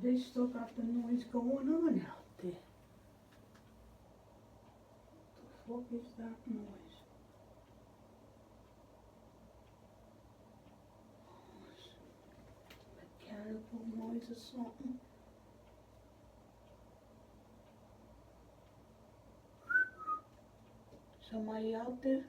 They still got the noise going on out there. What the fuck is that noise? Mechanical noise or something? Somebody out there?